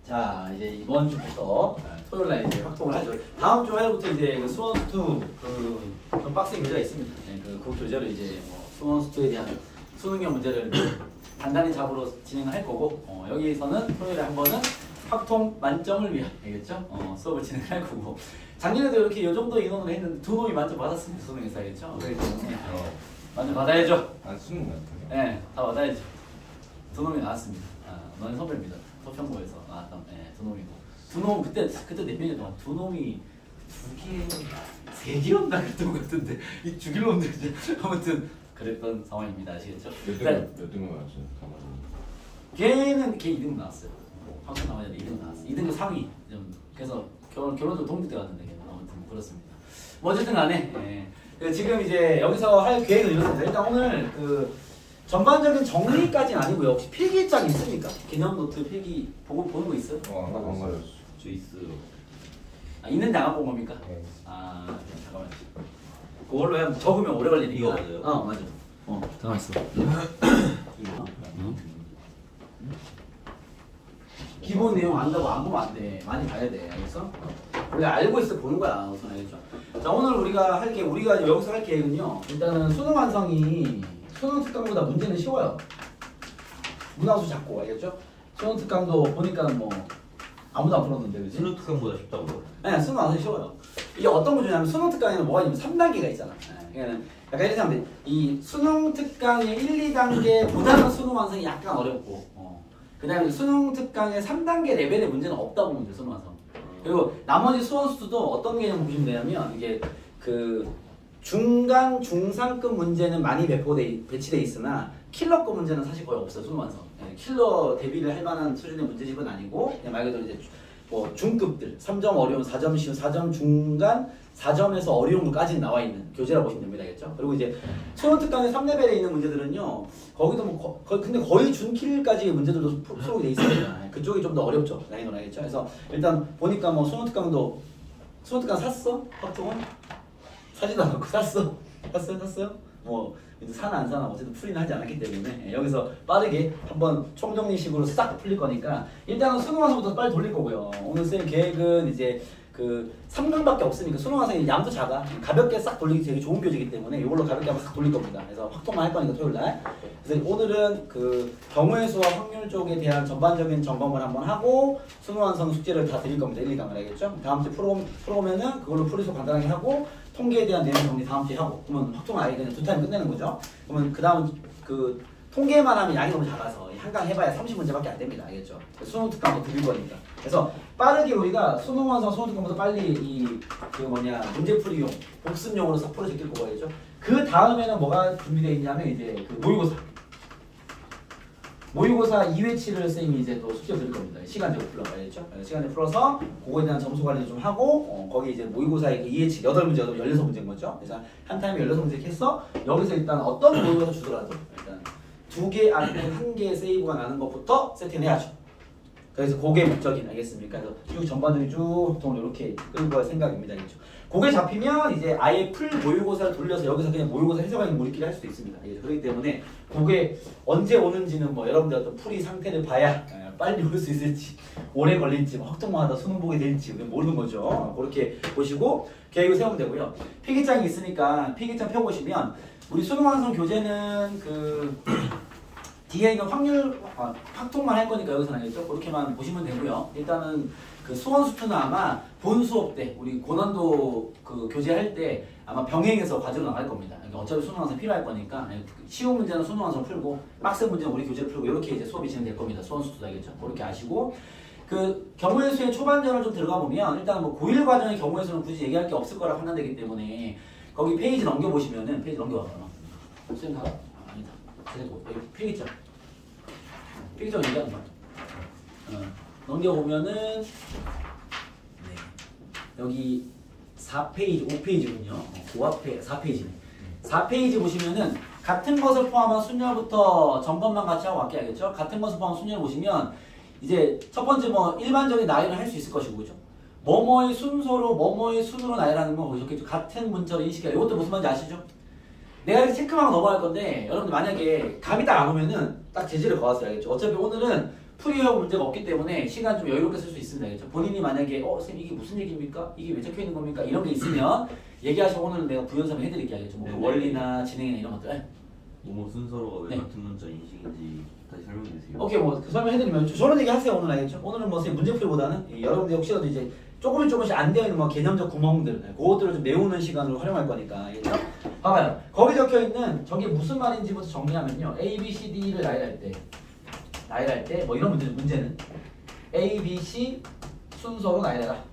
자, 이제 이번 주부터 토요일날 이제 확동을 하죠. 다음 주 화요일부터 이제 그 수원수투 그 빡센 교재가 있습니다. 네, 그 교재를 이제 뭐 수원수투에 대한 수능형 문제를 간단히 잡으러 진행을 할 거고, 여기서는 토요일에 한 번은 확통 만점을 위한, 알겠죠? 수업을 진행할 거고. 작년에도 이렇게 이 정도 인원으로 했는데 두 놈이 만점 받았습니다. 수능에서, 알겠죠? 그렇기 때문에 만점 받아야죠. 아, 수능 같아요? 네, 다 받아야죠. 두 놈이 나왔습니다. 너네 선배입니다. 서평고에서 나왔던 두 놈이고, 두 놈 그때 몇 년이 동안 두 놈이 세 개였나 그랬던 것 같은데 이 죽일 놈들 이제 아무튼 그랬던 상황입니다. 아시겠죠? 몇 등급 나왔어요? 걔는 걔 2등 나왔어요. 확실히 나와야 돼. 2등 나왔어. 2등급 상위 좀 그래서 결혼도 동국대 같은데 걔는 아무튼 그렇습니다. 뭐 어쨌든 간에 지금 이제 여기서 할 계획은 이렇습니다. 일단 오늘 그 전반적인 정리까지는 아니고요. 혹시 필기장 있습니까? 개념 노트 필기 보는 거 있어요? 안 가졌어. 저 있어요. 있는데 안 본 겁니까? 네. 잠깐만. 그걸로 하면 적으면 오래 걸리니까. 이거 맞아요? 맞아. 잠깐만 있어. 기본 내용 안다고 안 보면 안 돼. 많이 봐야 돼. 알겠어? 원래 알고 있어 보는 거야. 우선 알겠죠? 자, 오늘 우리가 여기서 할 계획은요. 일단은 수능 완성이 수능 특강보다 문제는 쉬워요. 문항수 작고, 알겠죠? 수능 특강도 보니까 뭐 아무도 안 풀었는데, 그지? 수능 특강보다 쉽다고요? 네, 수능 완성이 쉬워요. 이게 어떤 문제냐면 수능 특강에는 뭐가 있냐면 3단계가 있잖아. 그러니까 약간 이렇게 하면 돼. 이 수능 특강의 1, 2단계보다는 수능 완성이 약간 어렵고, 그 다음에 수능 특강의 3단계 레벨의 문제는 없다고 보면 돼, 수능 완성. 그리고 나머지 수원수도 어떤 개념을 보시면 되냐면, 이게 그 중간, 중상급 문제는 많이 배치돼 있으나 킬러급 문제는 사실 거의 없어요, 수능 완성. 킬러 대비를 할 만한 수준의 문제집은 아니고, 그냥 말 그대로 이제 뭐 중급들, 3점 어려운, 4점 쉬운, 4점 중간, 4점에서 어려움까지 나와 있는 교재라고 보시면 됩니다, 알겠죠? 그리고 이제 수능 특강의 3레벨에 있는 문제들은요, 거기도 뭐 근데 거의 준킬까지의 문제들도 수록이 돼 있습니다. 그쪽이 좀 더 어렵죠, 라인으로 알겠죠? 그래서 일단 보니까 뭐 수능 특강 샀어? 확통은? 사지도 않고 샀어? 샀어요? 뭐 이제 사나 안 사나 어쨌든 풀이는 하지 않았기 때문에 여기서 빠르게 한번 총정리식으로 싹 풀릴 거니까 일단은 수능 완성부터 빨리 돌릴 거고요. 오늘 쌤 계획은 이제 그 3강밖에 없으니까 수능 완성이 양도 작아. 가볍게 싹 돌리기 되게 좋은 교재이기 때문에 이걸로 가볍게 한번 싹 돌릴 겁니다. 그래서 확통만 할 거니까 토요일날. 그래서 오늘은 그 경우의 수와 확률 쪽에 대한 전반적인 점검을 한번 하고 수능 완성 숙제를 다 드릴 겁니다. 1, 2강을 알겠죠? 다음 주에 풀어오면은 그걸로 풀이수 간단하게 하고 통계에 대한 내용 정리 다음 주에 하고 그러면 확통 아예 그냥 2타임 끝내는 거죠. 그러면 그 다음 그 통계만 하면 양이 너무 작아서 한강 해봐야 30문제밖에 안 됩니다. 알겠죠? 수능 특강도 드릴 거니까. 그래서 빠르게 우리가 수능 완성 수능 특강보다 빨리 문제풀이용 복습용으로 싹 풀어 제낄 거고 알겠죠? 그 다음에는 뭐가 준비되어 있냐면 이제 그 모의고사 2회치를 쌤이 이제 또 숙제 드릴 겁니다. 시간제로 풀어봐야겠죠? 시간제 풀어서 그거에 대한 점수 관리를 좀 하고 거기 이제 모의고사의 그 2회치 8문제, 16문제인 거죠? 그래서 한 타임에 16문제 했어 여기서 일단 어떤 모의고사 주더라도 일단 2개 아니면 1개 세이브가 나는 것부터 세팅해야죠. 그래서 그게 목적이 알겠습니까? 그래서 쭉 전반적인 쭉 활동을 이렇게 끌고 갈 생각입니다. 알겠죠? 그게 잡히면 이제 아예 풀 모의고사를 돌려서 여기서 그냥 모의고사 해석하는 우리끼리 할 수도 있습니다. 그렇기 때문에 그게 언제 오는지는 뭐 여러분들 어떤 풀이 상태를 봐야 빨리 올 수 있을지 오래 걸릴지 확통만 하다 수능 보게 될지 모르는 거죠. 그렇게 보시고 계획을 세우면 되고요. 필기장이 있으니까 필기장 펴보시면 우리 수능 완성 교재는 그 뒤에 있는 확통만 할 거니까 여기서는 알겠죠? 그렇게만 보시면 되고요. 일단은 그 수원수투는 아마 본 수업 때 우리 고난도 그 교재 할 때 아마 병행해서 과제로 나갈 겁니다. 그러니까 어차피 수능 완성 필요할 거니까 쉬운 문제는 수능 완성 풀고 빡센 문제는 우리 교재를 풀고 이렇게 이제 수업이 진행될 겁니다. 수원수투도 알겠죠? 그렇게 아시고 그 경우의 수의 초반전을 좀 들어가 보면 일단 뭐 고1 과정의 경우의 수는 굳이 얘기할 게 없을 거라 판단되기 때문에 거기 페이지 넘겨보시면은 페이지 넘겨봐. 선생님 다 아니다. 여기 필기장 얘기하는 거야. 넘겨보면은 여기 4페이지, 5페이지군요. 그 앞에 4페이지네. 4페이지 보시면은 같은 것을 포함한 순열부터 점검만 같이 하고 갈게 알겠죠? 같은 것을 포함한 순열 보시면 이제 첫 번째 뭐 일반적인 나열을 할 수 있을 것이고 그죠? 뭐뭐의 순서로 뭐뭐의 순으로 나열하는 건 거기 적겠죠. 같은 문자로 인식해야 이것도 무슨 말인지 아시죠? 내가 이렇게 체크만 하고 넘어갈 건데 여러분들 만약에 감이 딱 안 오면은 딱 제지를 거왔어요 알겠죠? 어차피 오늘은 풀이형 문제가 없기 때문에 시간 좀 여유롭게 쓸 수 있습니다. 그렇죠? 본인이 만약에 선생님 이게 무슨 얘기입니까? 이게 왜 적혀 있는 겁니까? 이런 게 있으면 얘기하시고 오늘은 내가 부연설 해드릴게요. 알겠죠? 뭐 원리나 진행이나 이런 것들. 뭐뭐 순서로가 왜 네. 같은 문자 인식인지 다시 설명해 주세요. 오케이, 뭐 그 설명해드리면 저런 얘기 하세요. 오늘 알겠죠? 오늘은 뭐 선생님 문제풀이보다는 여러분들 혹시라도 이제 조금씩 안 되어 있는 뭐 개념적 구멍들 그것들을 좀 메우는 시간으로 활용할 거니까 알겠죠? 봐봐요. 거기 적혀 있는 저게 무슨 말인지부터 정리하면요. A, B, C, D를 나열할 때 뭐 이런 문제는 A, B, C 순서로 나열해라.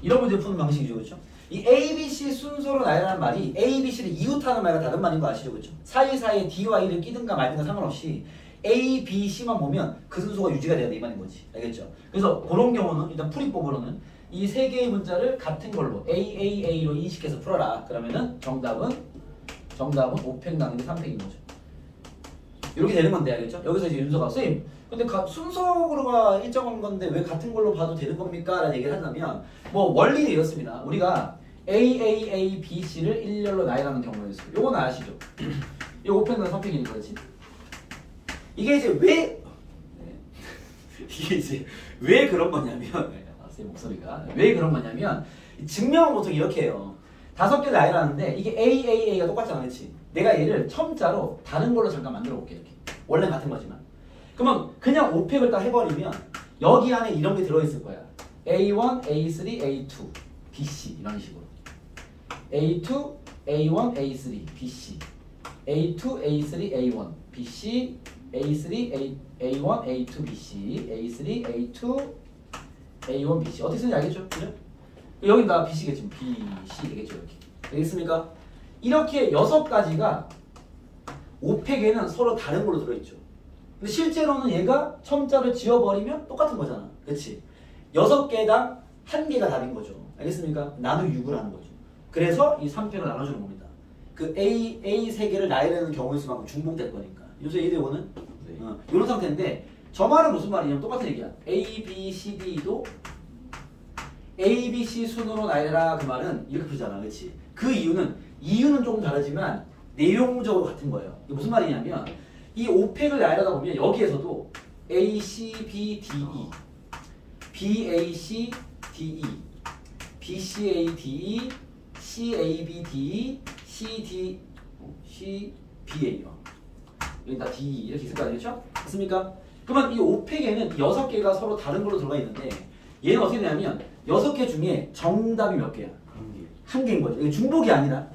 이런 문제 푸는 방식이죠, 그렇죠? 이 A, B, C 순서로 나열하는 말이 A, B, C를 이웃하는 말과 다른 말인 거 아시죠, 그렇죠? 사이사이에 D와 E를 끼든가 말든가 상관없이 A, B, C만 보면 그 순서가 유지가 돼야 돼 이 말인 거지, 알겠죠? 그래서 그런 경우는 일단 풀이법으로는 이 세 개의 문자를 같은 걸로 AAA로 인식해서 풀어라. 그러면은 정답은 5팩 나누기 3팩인 거죠. 이렇게 되는 건데, 알겠죠? 여기서 이제 윤서가 선생님 근데 순서가 일정한 건데 왜 같은 걸로 봐도 되는 겁니까? 라는 얘기를 한다면 뭐 원리는 이렇습니다. 우리가 AAA, BC를 일렬로 나열하는 경우가 있어요. 요거는 아시죠? 이거 5팩 나누기 3팩이니까 그렇지? 이게 이제 왜 그런 거냐면 선생님 목소리가 왜 그런 거냐면 증명은 보통 이렇게 해요. 5개를 나열하는데 이게 AAA가 똑같잖아, 그렇지? 내가 얘를 첨자로 다른 걸로 잠깐 만들어 볼게. 이렇게 원래 같은 거지만 그러면 그냥 5팩을 딱 해버리면 여기 안에 이런 게 들어있을 거야. A1, A3, A2, BC 이런 식으로 A2, A1, A3, BC A2, A3, A1, BC A3, A1, A2, BC A3, A2, A1, BC 어떻게 쓰는지 알겠죠? 그죠? 여긴 다 BC겠지. BC 되겠죠, 이렇게. 되겠습니까? 이렇게 6가지가 5팩에는 서로 다른 걸로 들어있죠. 근데 실제로는 얘가 첨자를 지워버리면 똑같은 거잖아. 그렇지? 6개당 1개가 답인 거죠. 알겠습니까? 나누기 6을 하는 거죠. 그래서 이 3팩을 나눠주는 겁니다. 그 A 3개를 나열하는 경우의 수만큼 중복될 거니까. 요새 이대호는 네. 이런 상태인데 저 말은 무슨 말이냐면 똑같은 얘기야. A, B, C, D도 A, B, C 순으로 나열해라 그 말은 이렇게 풀잖아. 그렇지? 그 이유는 조금 다르지만 내용적으로 같은 거예요. 이게 무슨 말이냐면 이 5팩을 나열하다 보면 여기에서도 A, C, B, D, E B, A, C, D, E B, C, A, D, E C, A, B, D, E C, D, C, B, A 여기 다 D, E 이렇게 있을 거 아니겠죠? 맞습니까? 그러면 이 5팩에는 6개가 서로 다른 걸로 들어가 있는데 얘는 어떻게 되냐면 6개 중에 정답이 몇 개야? 1개인 거죠. 이게 중복이 아니라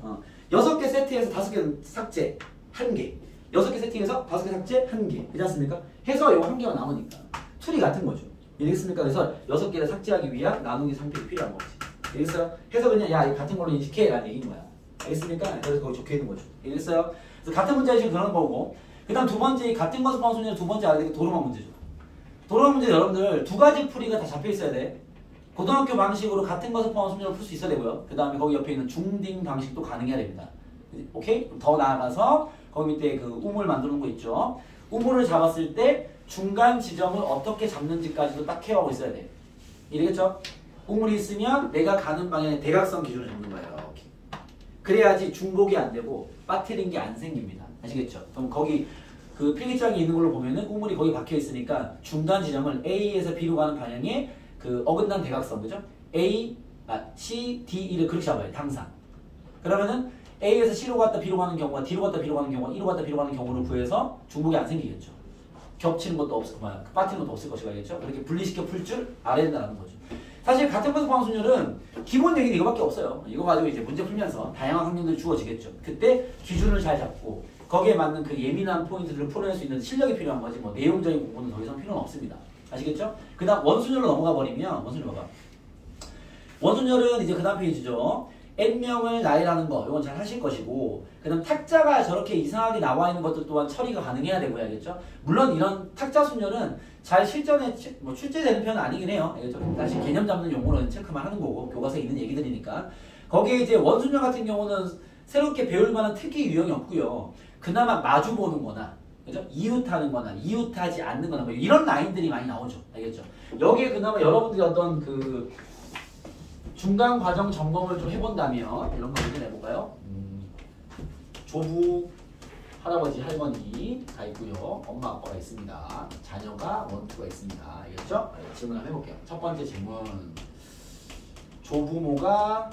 6개 세트에서 5개 삭제 1개 6개 세팅해서 5개 삭제 1개 그렇지 않습니까? 해서 이거 1개가 남으니까 틀이 같은 거죠. 이해겠습니까? 그래서 6개를 삭제하기 위한 나누기 3팩이 필요한 거지. 알겠어요? 해서 그냥 야 같은 걸로 인식해 라는 얘기인 거야. 알겠습니까? 그래서 거기 적혀 있는 거죠. 알겠어요? 그래서 같은 문제의식은 그런 거고 그 다음 두 번째 같은 것을 포함한 순위는 두 번째 알게 된 도로만 문제죠. 도로만 문제 여러분들 2가지 풀이가 다 잡혀 있어야 돼. 고등학교 방식으로 같은 것을 포함한 순위로 풀 수 있어야 되고요. 그 다음에 거기 옆에 있는 중딩 방식도 가능해야 됩니다. 오케이? 더 나아가서 거기 밑에 그 우물 만드는 거 있죠. 우물을 잡았을 때 중간 지점을 어떻게 잡는지까지도 딱 케어하고 있어야 돼. 이해겠죠? 우물이 있으면 내가 가는 방향의 대각선 기준을 잡는 거예요. 이렇게. 그래야지 중복이 안 되고 빠뜨린 게 안 생깁니다. 아시겠죠? 그럼 거기 그 필기장이 있는 걸로 보면은 우물이 거기 박혀 있으니까 중간 지점을 A에서 B로 가는 방향의 그 어긋난 대각선, 그죠? C, D, E를 그렇게 잡아야 돼, 항상. 그러면은 A에서 C로 갔다 B로 가는 경우와 D로 갔다 B로 가는 경우와 E로 갔다 B로 가는 경우를 구해서 중복이 안 생기겠죠. 겹치는 것도 없을 거야. 빠뜨리는 것도 없을 것이고, 알겠죠? 그렇게 분리시켜 풀 줄 알아야 된다는 거죠. 사실 같은 것을 포함한 순열은 기본 얘기는 이거밖에 없어요. 이거 가지고 이제 문제 풀면서 다양한 확률들이 주어지겠죠. 그때 기준을 잘 잡고 거기에 맞는 그 예민한 포인트들을 풀어낼 수 있는 실력이 필요한 거지 뭐 내용적인 부분은 더 이상 필요는 없습니다. 아시겠죠? 그 다음 원순열로 넘어가 버리면 원순열은 이제 그 다음 페이지죠. N명을 나열하는 거 이건 잘 하실 것이고 그 다음 탁자가 저렇게 이상하게 나와 있는 것들 또한 처리가 가능해야 되고요. 알겠죠? 물론 이런 탁자 순열은 잘 실전에 뭐 출제되는 편은 아니긴 해요. 알겠죠? 다시 개념 잡는 용어로는 체크만 하는 거고 교과서에 있는 얘기들이니까 거기에 이제 원순열 같은 경우는 새롭게 배울 만한 특기 유형이 없고요. 그나마 마주 보는 거나 그죠? 이웃하는 거나 이웃하지 않는 거나 뭐 이런 라인들이 많이 나오죠. 알겠죠? 여기에 그나마 여러분들이 어떤 그 중간 과정 점검을 좀 해본다면 이런 거 좀 해볼까요? 조부 할아버지, 할머니 다 있고요. 엄마, 아빠가 있습니다. 자녀가 원투가 있습니다. 알겠죠? 질문 한번 해볼게요. 첫 번째 질문. 조부모가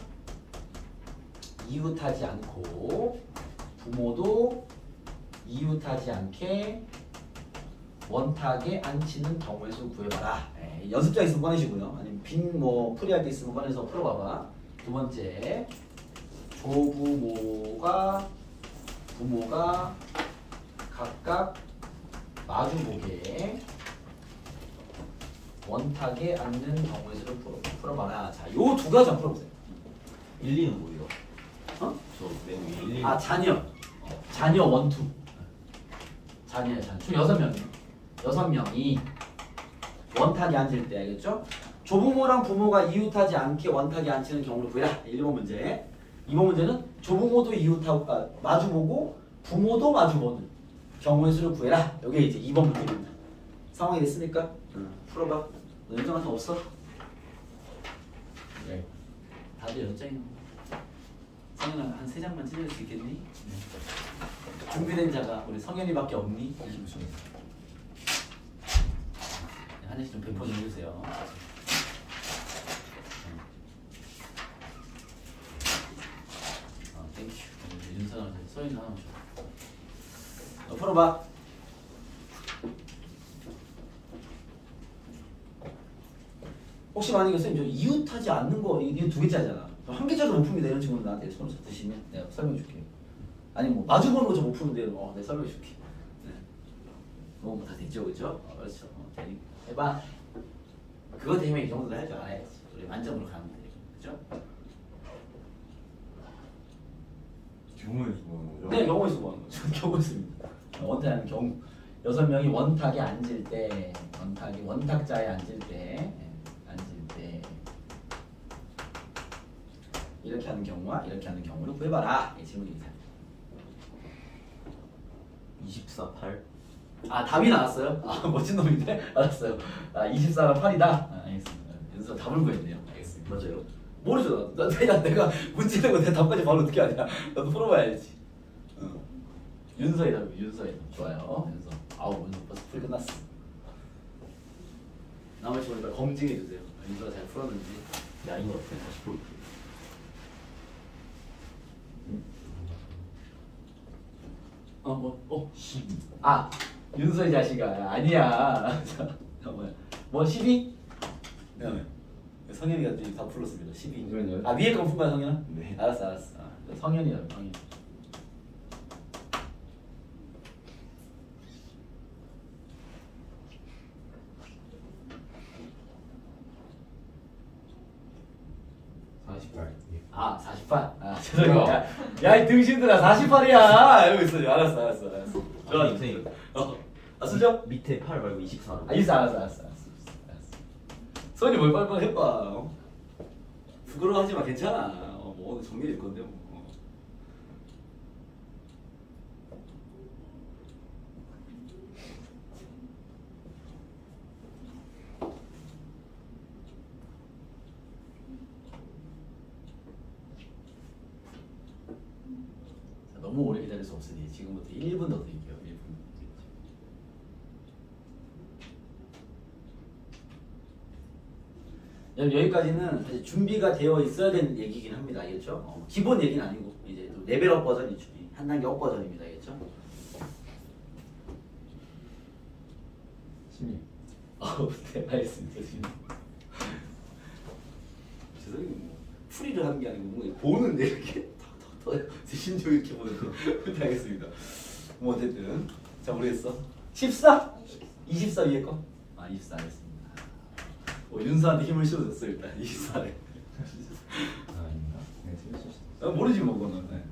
이웃하지 않고 부모도 이웃하지 않게 원탁에 앉히는 경우의 수 구해봐라. 연습장 있으면 꺼내시고요. 아니면 빈 뭐 풀이할 때 있으면 꺼내서 풀어봐봐. 두 번째, 부모가 각각 마주보게 원탁에 앉는 경우의 수를 풀어봐라. 자, 요 두 가지 한번 풀어보세요. 1, 2는 뭐예요? 어? 저맨 위에 1, 2. 아, 자녀 원투. 자녀. 총 6명이요. 6명이 원탁에 앉을 때, 알겠죠? 조부모랑 부모가 이웃하지 않게 원탁에 앉히는 경우를 구해라. 1번 문제. 2번 문제는 조부모도 이웃하고 마주보고 부모도 마주보는 경우의 수를 구해라. 이게 이제 2번 문제입니다. 상황이 됐습니까? 풀어봐. 너 연장 같은 거 없어? 네. 다들 연장이. 성현아 한 3장만 찢을 수 있겠니? 네. 준비된 자가 우리 성현이밖에 없니? 하나씩 좀 배포 좀 해주세요. 땡큐. 윤선아, 서인 하나 줘. 풀어봐. 혹시 만약에 선생님 저 이웃하지 않는 거 이게 두 개짜리잖아. 한 개짜리 못 풉니다. 이런 친구는 나한테 손을 드시면 내가 설명해 줄게요. 아니 뭐 마주보는 거 저 못 푸는데 내가 설명해 줄게. 네. 뭐 다 됐죠, 그렇죠? 그렇죠. 해봐. 그거 되면 이 정도는 할 줄 알아야지. 우리 만점으로 가면 돼, 그렇죠? 경우의 수 보는 거죠? 네, 경우의 수 보는 거죠. 경우의 수입니다. 원탁하는 경우. 6명이 원탁에 앉을 때, 원탁자에 앉을 때 이렇게 하는 경우와 이렇게 하는 경우를 구해봐라. 이 질문입니다. 24, 8. 아, 답이 나왔어요? 아, 멋진 놈인데? 알았어요. 아, 24랑 8이다? 아, 알겠습니다. 윤서 답을 구했네요. 알겠습니다. 맞아요. 모르죠. 내가 문제 내고 내 답까지 바로 어떻게 하냐. 나도 풀어봐야지. 윤서의 답이 윤서의 답. 좋아요. 윤서. 아우, 윤서 벌써 풀이 끝났어. 나머지 보니까 검증해주세요. 윤서가 잘 풀었는지. 야인 어때? 다시 볼게. 뭐? 12. 아, 윤서의 자식아. 아니야. 뭐 12? 네. 성현이가 다 풀었습니다. 12. 아, 위에 거 푼 거야, 성현아? 네. 알았어. 성현이야, 성현. 아, 48. 아, 죄송해요. 야, 이 등신들아, 48이야. 이러고 있어. 알았어. 좋아, 선생님. 아, 수정? 밑에 8 말고 24로. 아, 있어, 알았어. 소연이 뭘 빨빨 해봐. 부끄러워하지 마, 괜찮아. 뭐 오늘 정리될 건데 뭐. 너무 오래 기다릴 수 없으니 지금부터 1분 더 드릴게요. 1분. 여기까지는 사실 준비가 되어 있어야 되는 얘기긴 합니다. 알겠죠? 기본 얘기는 아니고 이제 또 레벨업 버전이죠. 한 단계 업 버전입니다. 알겠죠? 16. 네, 알겠습니다. 죄송해요. 뭐 풀이를 하는 게 아니고 뭔가 보는데 이렇게 심지어 이렇게 보는데 알겠습니다. 뭐 어쨌든 자, 모르겠어. 14? 24 위에 거? 아, 24 알겠습니다. 윤서한테 힘을 실어줬어 일단 24에. 아닌가? 네, 모르지 뭐 그거는. 네.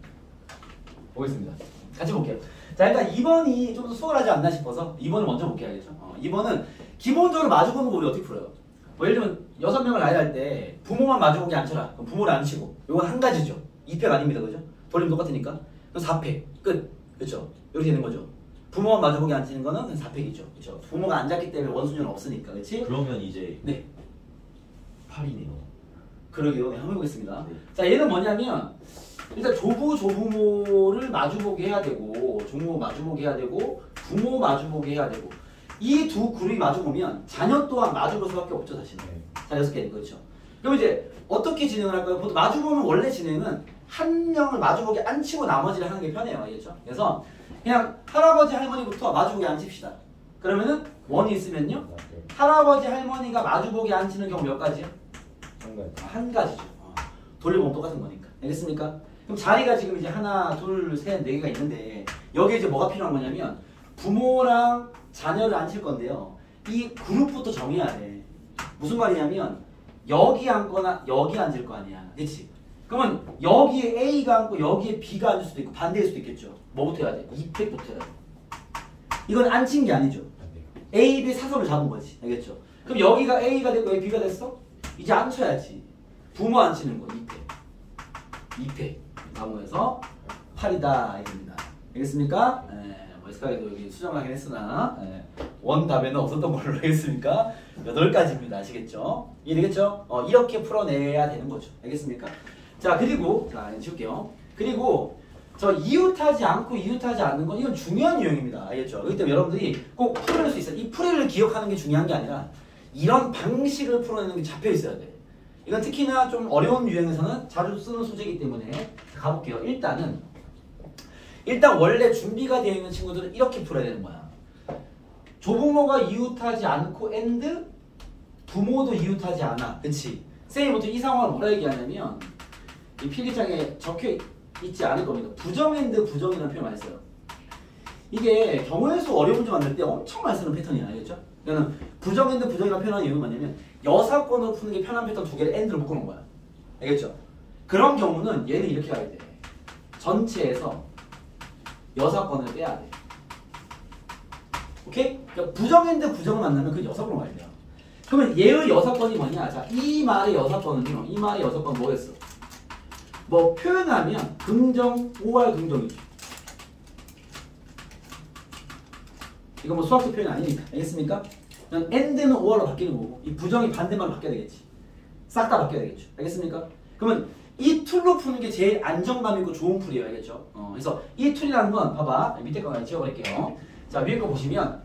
보겠습니다. 같이 볼게요. 자, 일단 2번이 좀 더 수월하지 않나 싶어서 2번을 먼저 볼게요. 알겠죠? 2번은 기본적으로 마주보는 거 우리 어떻게 풀어요? 뭐 예를 들면 6명을 나열할 때 부모만 마주보게 앉혀라. 그럼 부모를 앉히고 이건 한 가지죠. 2패가 아닙니다. 그죠? 돌리면 똑같으니까. 그럼 4패 끝. 그렇죠? 이렇게 되는 거죠. 부모만 마주보게 앉히는 거는 4패이죠. 그렇죠? 부모가 앉았기 때문에 원순위는 없으니까. 그렇지? 그러면 이제 네. 8이네요. 그러게요. 네, 한번 해보겠습니다. 네. 자, 얘는 뭐냐면 일단 조부 조부모를 마주보게 해야 되고 조부모 마주보게 해야 되고 부모 마주보게 해야 되고 이 두 그룹이 마주보면 자녀 또한 마주볼 수밖에 없죠 사실은. 자 6개 그렇죠. 그럼 이제 어떻게 진행을 할까요? 보통 마주보면 원래 진행은 한 명을 마주보게 앉히고 나머지를 하는 게 편해요. 알겠죠? 그래서 그냥 할아버지 할머니부터 마주보게 앉힙시다. 그러면은 원이 있으면요 할아버지 할머니가 마주보게 앉히는 경우 몇 가지요? 한 가지죠. 돌려보면 똑같은 거니까. 알겠습니까? 그럼 자리가 지금 이제 하나, 둘, 셋, 네 개가 있는데 여기에 이제 뭐가 필요한 거냐면 부모랑 자녀를 앉힐 건데요. 이 그룹부터 정해야 돼. 무슨 말이냐면 여기 앉거나 여기 앉을 거 아니야. 그치? 그러면 여기에 A가 앉고 여기에 B가 앉을 수도 있고 반대일 수도 있겠죠. 뭐부터 해야 돼? 이팩부터 해야 돼. 이건 앉힌 게 아니죠. A, B 사선을 잡은 거지. 알겠죠? 그럼 여기가 A가 됐고 여기 B가 됐어? 이제 앉혀야지. 부모 앉히는 거 2패. 2패. 나무에서 8이다 이겁니다. 알겠습니까? 뭐 스카이도 여기 수정을 하긴 했으나 원 답에는 없었던 걸로 하겠습니까? 8가지입니다. 아시겠죠? 이해되겠죠? 이렇게 풀어내야 되는 거죠. 알겠습니까? 자 그리고 자 지울게요. 그리고 저 이웃하지 않고 이웃하지 않는 건 이건 중요한 유형입니다. 알겠죠? 그렇기 때문에 여러분들이 꼭 풀어낼 수 있어요. 이 풀이를 기억하는 게 중요한 게 아니라 이런 방식을 풀어내는 게 잡혀 있어야 돼. 이건 특히나 좀 어려운 유형에서는 자주 쓰는 소재이기 때문에 가볼게요. 일단 원래 준비가 되어 있는 친구들은 이렇게 풀어야 되는 거야. 조부모가 이웃하지 않고 and 부모도 이웃하지 않아. 그치? 쌤이 보통 이 상황을 뭐라 얘기하냐면 이 필기장에 적혀 있지 않을 겁니다. 부정 and 부정이라는 표현 많이 써요. 이게 경우의 수 어려운 문제 만들 때 엄청 많이 쓰는 패턴이야. 알겠죠? 그러니까 부정 and 부정이라는 표현하는 이유는 뭐냐면 여사건으로 푸는 게 편한 패턴 두 개를 and로 묶어놓은 거야. 알겠죠? 그런 경우는 얘는 이렇게 가야 돼. 전체에서 여사건을 빼야 돼. 오케이? 그러니까 부정 and 부정을 만나면 그 여사건으로 가야 돼요. 그러면 얘의 여사건이 뭐냐? 자, 이 말의 여사건은요. 이 말의 여사건 뭐겠어? 뭐 표현하면 긍정, 5할 긍정이죠. 이거 뭐 수학적 표현이 아니니까. 알겠습니까? 그냥 and는 5할로 바뀌는 거고 이 부정이 반대말로 바뀌어야 되겠지. 싹 다 바뀌어야 되겠죠. 알겠습니까? 그러면 이 툴로 푸는 게 제일 안정감 있고 좋은 풀이에요. 알겠죠? 그래서 이 툴이라는 건 봐봐. 밑에 거 지워버릴게요. 자 위에 거 보시면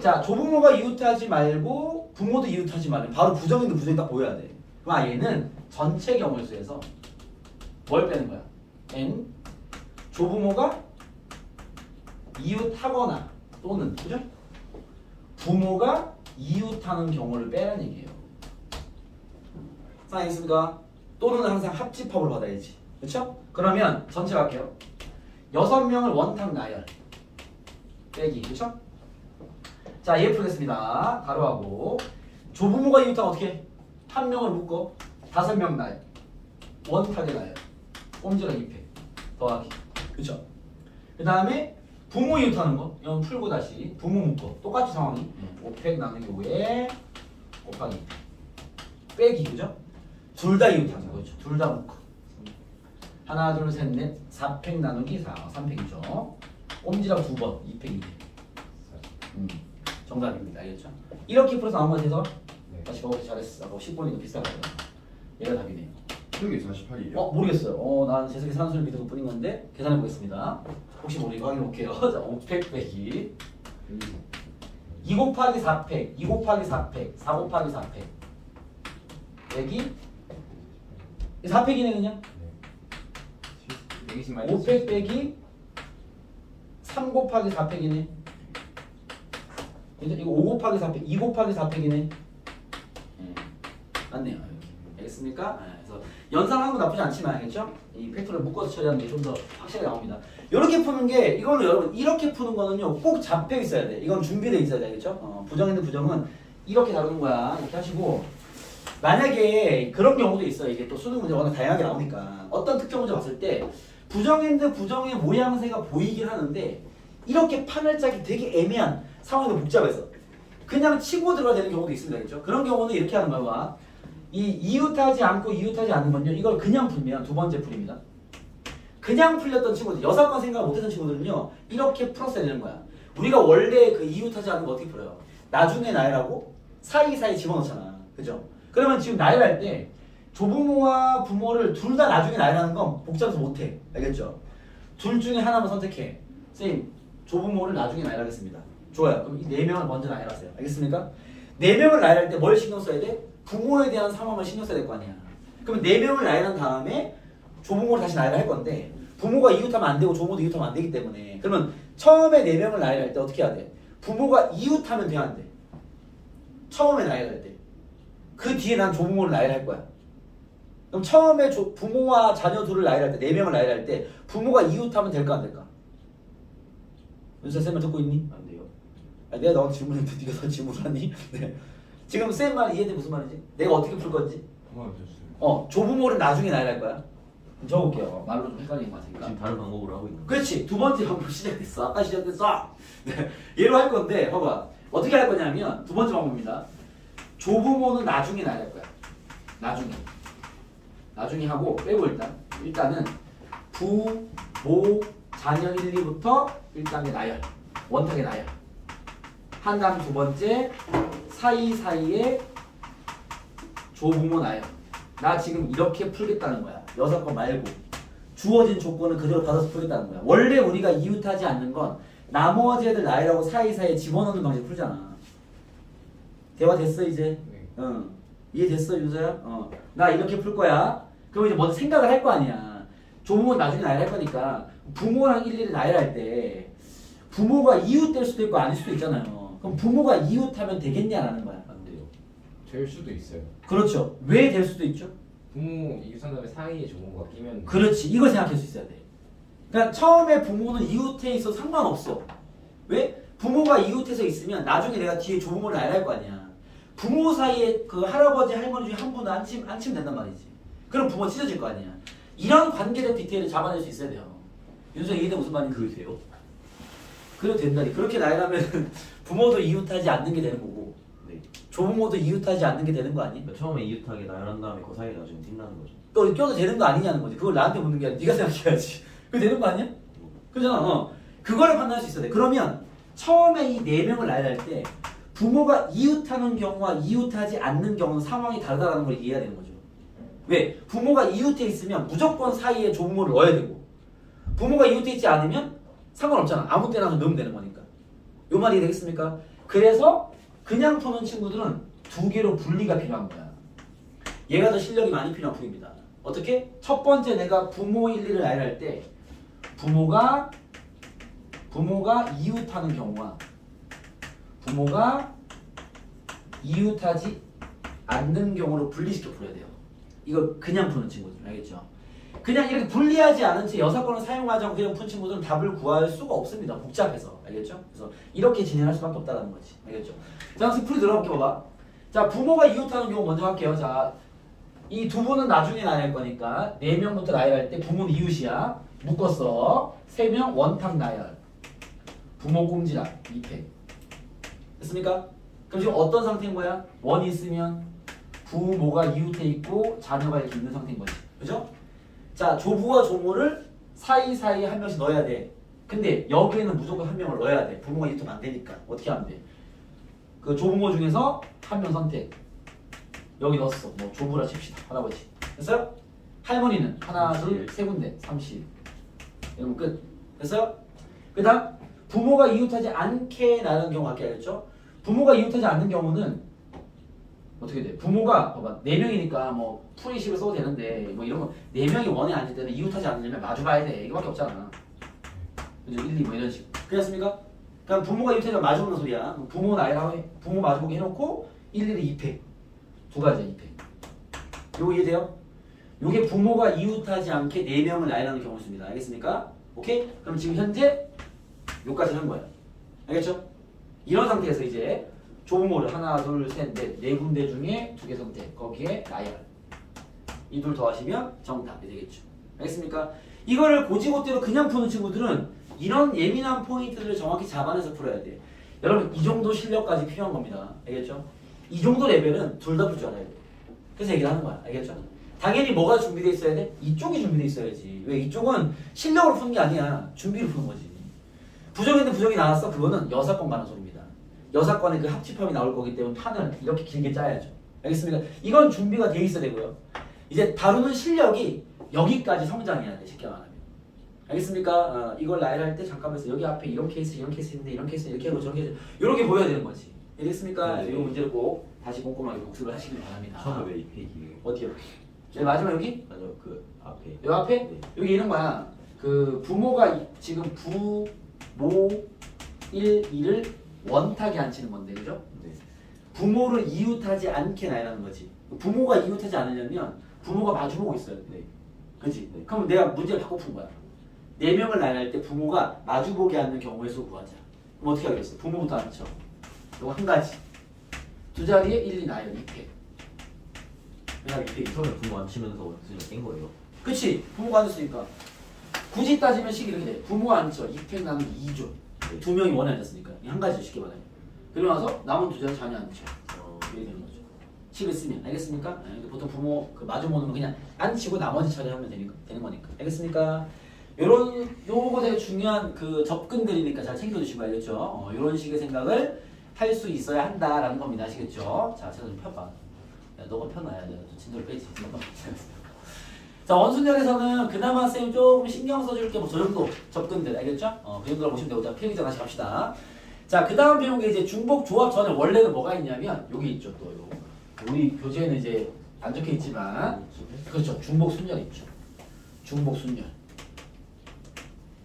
자 조부모가 이웃하지 말고 부모도 이웃하지 말고 바로 부정인데 부정이 딱 보여야 돼. 그럼 얘는 전체 경우의 수에서 뭘 빼는 거야? n 조부모가 이웃하거나 또는 그죠? 부모가 이웃하는 경우를 빼라는 얘기예요. 알겠습니까? 또는 항상 합집합으로 받아야지. 그렇죠? 그러면 전체 갈게요. 6명을 원탁 나열 빼기. 그렇죠? 자, 얘 풀겠습니다. 가로하고 조부모가 이웃하면 어떻게 해? 한 명을 묶어 5명 나열 원탁에 나열 꼼지락 2패 더하기. 그렇죠? 그 다음에 부모 이웃하는 거 이건 풀고 다시 부모 묶어 똑같이 상황이 5팩 나누기 5에 곱하기 빼기. 그죠? 둘 다 이웃하는 거죠. 둘 다 묶어. 하나 둘 셋 넷 4팩 나누기 4 3팩이죠. 꼼지락 2번 2팩 2팩 정답입니다. 알겠죠? 이렇게 풀어서 아무 말해서 다시 거기서 잘했어. 아까 10번이도 비슷하거든요. 얘가 답이네요. 여기 48이에요? 모르겠어요. 난 제 세계 산수를 믿은 것 뿐인 건데 계산해 보겠습니다. 혹시 모르니까 확인해 볼게요. 자, 5팩 빼기 2 곱하기 4팩 2 곱하기 4팩 4 곱하기 4팩 빼기 4팩이네 그냥. 5팩 빼기 3 곱하기 4팩이네. 이거 5 곱하기 4팩 2 곱하기 4팩이네. 맞네요. 이렇게. 알겠습니까? 그래서 연산하는 건 나쁘지 않지만 알겠죠? 이 팩토를 묶어서 처리하는 게 좀 더 확실하게 나옵니다. 이렇게 푸는 게 이거는 여러분 이렇게 푸는 거는요 꼭 잡혀 있어야 돼. 이건 준비돼 있어야 돼. 알겠죠? 부정인데 부정은 이렇게 다루는 거야. 이렇게 하시고 만약에 그런 경우도 있어요. 이게 또 수능 문제가 워낙 다양하게 나오니까 어떤 특정 문제 봤을 때 부정인데 부정의 모양새가 보이긴 하는데 이렇게 판을 짜기 되게 애매한 상황이 복잡해서 그냥 치고 들어야 되는 경우도 있습니다. 그렇죠? 그런 경우는 이렇게 하는 거야. 이 이웃하지 않고 이웃하지 않는 건요. 이걸 그냥 풀면 두 번째 풀입니다. 그냥 풀렸던 친구들, 여사건 생각을 못했던 친구들은요. 이렇게 풀었어야 되는 거야. 우리가 원래 그 이웃하지 않는 거 어떻게 풀어요? 나중에 나열하고 사이사이 집어넣잖아. 그죠? 그러면 지금 나열할 때 조부모와 부모를 둘 다 나중에 나열하는 건 복잡해서 못해. 알겠죠? 둘 중에 하나만 선택해. 선생님, 조부모를 나중에 나열하겠습니다. 좋아요. 그럼 이 4명을 먼저 나열하세요. 알겠습니까? 4명을 나열할 때 뭘 신경 써야 돼? 부모에 대한 상황을 신경 써야 될 거 아니야. 그러면 4명을 나열한 다음에 조부모를 다시 나열할 건데 부모가 이웃하면 안 되고 조부모도 이웃하면 안 되기 때문에 그러면 처음에 4명을 나열할 때 어떻게 해야 돼? 부모가 이웃하면 돼야 안 돼? 처음에 나열할 때. 그 뒤에 난 조부모를 나열할 거야. 그럼 처음에 부모와 자녀 둘을 나열할 때 4명을 나열할 때 부모가 이웃하면 될까 안 될까? 윤서 쌤을 듣고 있니? 안 돼요. 아니, 내가 너한테 질문했는데 네가 더 질문하니? 네. 지금 쌤 말 이해돼 무슨 말이지? 내가 어떻게 풀 건지? 조부모를 나중에 나열할 거야. 적을게요. 말로 좀 헷갈리는 것 같으니까. 지금 다른 방법으로 하고 있는 거예요. 그렇지. 두 번째 방법 시작됐어. 아까 시작됐어. 네. 얘로 할 건데 봐봐. 어떻게 할 거냐면 두 번째 방법입니다. 조부모는 나중에 나열할 거야. 나중에 하고 빼고 일단은 부, 모, 자녀 1, 2부터 1단계 나열. 원탁의 나열. 한 다음 두 번째 사이사이에 조부모 나열. 나 지금 이렇게 풀겠다는 거야. 6건 말고 주어진 조건을 그대로 받아서 풀겠다는 거야. 원래 우리가 이웃하지 않는 건 나머지 애들 나열하고 사이사이에 집어넣는 방식 풀잖아. 대화 됐어 이제? 네. 응. 이해됐어 유서야? 나 이렇게 풀 거야. 그럼 이제 먼저 생각을 할 거 아니야. 조부모는 나중에 나열할 거니까 부모랑 일일이 나열할 때 부모가 이웃될 수도 있고 아닐 수도 있잖아요. 그럼 부모가 이웃하면 되겠냐라는 거야. 안 돼요. 될 수도 있어요. 그렇죠. 왜 될 수도 있죠? 부모 이웃한 다음에 사이에 조부모가 끼면 그렇지. 이걸 생각할 수 있어야 돼. 그러니까 처음에 부모는 이웃해 있어 상관없어. 왜? 부모가 이웃해서 있으면 나중에 내가 뒤에 조부모를 나열할 거 아니야. 부모 사이에 그 할아버지 할머니 중에 한 분은 앉히면 된단 말이지. 그럼 부모 찢어질 거 아니야. 이런 관계적 디테일을 잡아낼 수 있어야 돼요. 윤서 이해돼 무슨 말인지? 그러세요? 그래도 된다니. 그렇게 나열하면 부모도 이웃하지 않는 게 되는 거고 네. 조부모도 이웃하지 않는 게 되는 거 아니? 그러니까 처음에 이웃하게 나열한 다음에 그 사이에 나중에 띵나는 거죠. 또 껴도 되는 거 아니냐는 거지. 그걸 나한테 묻는 게 아니라 네가 생각해야지. 그거 되는 거 아니야? 그잖아. 그거를 판단할 수 있어야 돼. 그러면 처음에 이 4명을 나열할 때 부모가 이웃하는 경우와 이웃하지 않는 경우는 상황이 다르다는 걸 이해해야 되는 거죠. 왜? 부모가 이웃해 있으면 무조건 사이에 조부모를 넣어야 되고 부모가 이웃해 있지 않으면 상관없잖아. 아무 때나 넣으면 되는 거니까. 요 말이 되겠습니까? 그래서 그냥 푸는 친구들은 2개로 분리가 필요한 거야. 얘가 더 실력이 많이 필요한 부입니다. 어떻게? 첫 번째 내가 부모 일리를 나열할 때 부모가 이웃하는 경우와 부모가 이웃하지 않는 경우로 분리시켜 풀어야 돼요. 이거 그냥 푸는 친구들 알겠죠? 그냥 이렇게 분리하지 않은 채 여사건을 사용하지 않고 그냥 푸는 친구들은 답을 구할 수가 없습니다. 복잡해서 알겠죠? 그래서 이렇게 진행할 수밖에 없다는 거지 알겠죠? 자, 풀이 들어볼게 봐봐. 자, 부모가 이웃하는 경우 먼저 할게요. 자, 이 두 분은 나중에 나열 거니까 4명부터 나열할 때 부모는 이웃이야. 묶었어. 3명 원탁 나열. 부모 꼼지락 2팩. 됐습니까? 그럼 지금 어떤 상태인 거야? 원이 있으면 부모가 이웃해 있고 자녀가 이렇게 있는 상태인 거지. 그죠? 자, 조부와 조모를 사이사이에 한 명씩 넣어야 돼. 근데 여기에는 무조건 한 명을 넣어야 돼. 부모가 이웃하면 안 되니까. 어떻게 하면 돼? 그 조부모 중에서 한 명 선택. 여기 넣었어. 뭐 조부라 칩시다. 할아버지. 됐어요? 할머니는 하나, 둘, 세 군데. 30. 이러면 끝. 됐어요? 그 다음 부모가 이웃하지 않게 나는 경우 할게 알겠죠? 부모가 이웃하지 않는 경우는 어떻게 돼? 부모가 봐봐 4명이니까 뭐 풀이식을 써도 되는데 뭐 이런 거 4명이 원에 앉을 때는 이웃하지 않으려면 마주 봐야 돼. 이거밖에 없잖아. 그죠? 1, 2 뭐 이런 식. 그렇습니까? 그럼 부모가 이웃하지 마주 보는 소리야. 부모 나이라고 해. 부모 마주 보게 해놓고 1, 2, 2팩. 두 가지야 2팩. 요거 이해돼요? 요게 부모가 이웃하지 않게 4명을 나열하는 경우 있습니다. 알겠습니까? 오케이? 그럼 지금 현재 요까지 한 거야. 알겠죠? 이런 상태에서 이제 조부모를 하나, 둘, 셋, 넷, 4군데 중에 2개 선택. 거기에 나열. 이 둘 더하시면 정답이 되겠죠. 알겠습니까? 이거를 고지고대로 그냥 푸는 친구들은 이런 예민한 포인트들을 정확히 잡아내서 풀어야 돼. 여러분 이 정도 실력까지 필요한 겁니다. 알겠죠? 이 정도 레벨은 둘 다 풀 줄 알아야 돼. 그래서 얘기를 하는 거야. 알겠죠? 당연히 뭐가 준비되어 있어야 돼? 이쪽이 준비되어 있어야지. 왜? 이쪽은 실력으로 푸는 게 아니야. 준비로 푸는 거지. 부정인데 부정이 나왔어? 그거는 여사건 가는 소리입니다. 여사건에 그 합집합이 나올 거기 때문에 판을 이렇게 길게 짜야죠. 알겠습니까? 이건 준비가 돼 있어야 되고요. 이제 다루는 실력이 여기까지 성장해야 돼. 쉽게 말하면. 알겠습니까? 이걸 나열할 때 잠깐만 여기 앞에 이런 케이스 있는데 이런 케이스 이렇게 하고 저런 케이스 이렇게 보여야 되는 거지. 알겠습니까? 네. 이 문제를 꼭 다시 꼼꼼하게 복습을 하시길 바랍니다. 처음에 왜 이 페이지예요? 어디요? 제일 마지막 여기? 아니요 그 앞에. 요 앞에? 네. 여기 이런 거야. 그 부모가 지금 부모 1, 2를 원탁에 앉히는 건데, 그죠? 네. 부모를 이웃하지 않게 나열하는 거지. 부모가 이웃하지 않으려면 부모가 마주보고 있어야 돼. 네. 그치? 네. 그럼 내가 문제를 바꿔 푼 거야. 4명을 나열할 때 부모가 마주보게 하는 경우의 수 구하자. 그럼 어떻게 하겠어? 부모부터 앉혀. 이거 한 가지. 두 자리에 1, 2 나열 2팩. 왜냐면 2팩이 처음에 부모 안 치면서 원수를 깬 거예요. 그치? 부모가 앉았으니까. 굳이 따지면 식 이렇게 돼. 부모 앉혀. 2팩 남은 2조. 네. 2명이 원에 앉았으니까. 한 가지 쉽게 말하면. 그리고 나서 남은 두 자리 자녀 앉혀. 이렇게 되는 거죠. 식을 쓰면. 알겠습니까? 보통 부모 그 마주 보는 건 그냥 앉히고 나머지 처리하면 되는 거니까. 알겠습니까? 요거 되게 중요한 그 접근들이니까 잘 챙겨주시고 알겠죠? 요런 식의 생각을 할 수 있어야 한다라는 겁니다. 아시겠죠? 자, 제가 좀 펴봐. 야, 너가 펴놔야 돼. 진도를 빼지. 자, 원순열에서는 그나마 쌤 조금 신경 써줄 게 뭐 저 정도 접근들 알겠죠? 그 정도로 보시면 되고. 자, 필기전 다시 갑시다. 자, 그 다음 배운 게 이제 중복 조합 전에 원래는 뭐가 있냐면 여기 있죠. 또 요. 우리 교재에는 이제 안 적혀 있지만 그렇죠. 중복 순열 있죠. 중복 순열.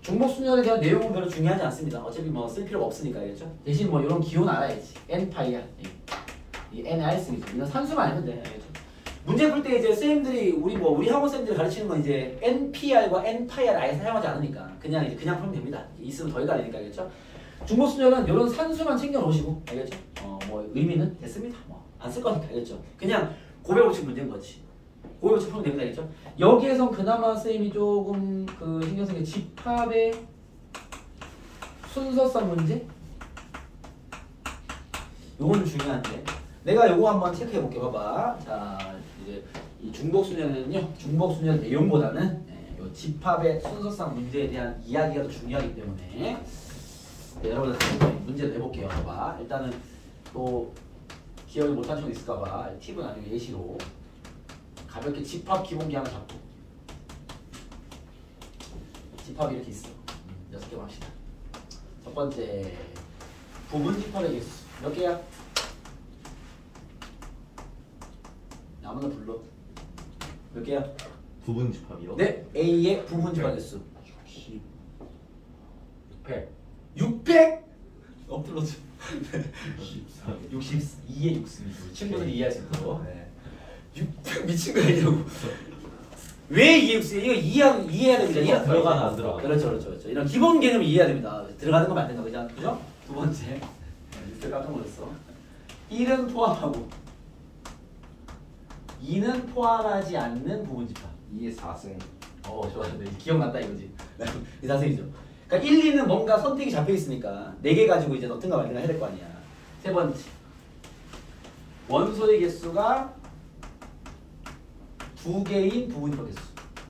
중복 순열에 대한 내용은 별로 중요하지 않습니다. 어차피 뭐 쓸 필요가 없으니까 알겠죠? 대신 뭐 이런 기호는 알아야지. n 파이 r. 이 n r 쓰기. 이건 산수만 알면 돼. 알겠죠? 문제 풀 때 이제 쌤들이 우리 학원 쌤들이 가르치는 건 이제 npr과 n파이를 아예 사용하지 않으니까 그냥 풀면 됩니다. 있으면 더 헷갈리니까 알겠죠? 중복 순열은 이런 산수만 챙겨 놓으시고 알겠죠? 뭐 의미는 됐습니다. 뭐 안 쓸 거니까 알겠죠? 그냥 고백 법칙 문제인 거지. 고백 법칙 풀면 됩니다. 알겠죠? 여기에선 그나마 쌤이 조금 그 신경 쓴 게 집합의 순서상 문제? 요건 중요한데 내가 요거 한번 체크해 볼게. 봐봐. 자, 이제 이 중복 순열은요. 중복 순열 내용보다는 요 집합의 순서상 문제에 대한 이야기가 더 중요하기 때문에 여러분들 문제를 해볼게요. 봐봐. 일단은 또 기억을 못한 친구 있을까봐 팁은 아니고 예시로 가볍게 집합 기본기 하나 잡고 집합이 이렇게 있어. 6개 합시다. 첫 번째 부분 집합의 개수 몇 개야? 아무나 불러. 몇 개야? 부분 집합이요? 네, A의 부분 집합 개수 600. 600? 엎드러져. 63. 62의 6승. 친구들이 이해할 수 있도록. 네. 600 미친 거 아니냐고. 왜 2의 6승? 이거 이해해야 됩니다. 들어가나 안 들어가나. 그렇죠. 이런 기본 개념을 이해해야 됩니다. 들어가는 거면 안 된다. 그죠? 두 번째. 제가 깜짝 놀랐어. 1은 포함하고 2는 포함하지 않는 부분 집합. 2의 4승. 좋았는데 기억났다 이거지. 이 자세이죠. 그러니까 1, 2는 뭔가 선택이 잡혀 있으니까 4개 가지고 이제 어떤가 말든가 해야 될 거 아니야. 세 번째. 원소의 개수가 2개인 부분 집합 개수.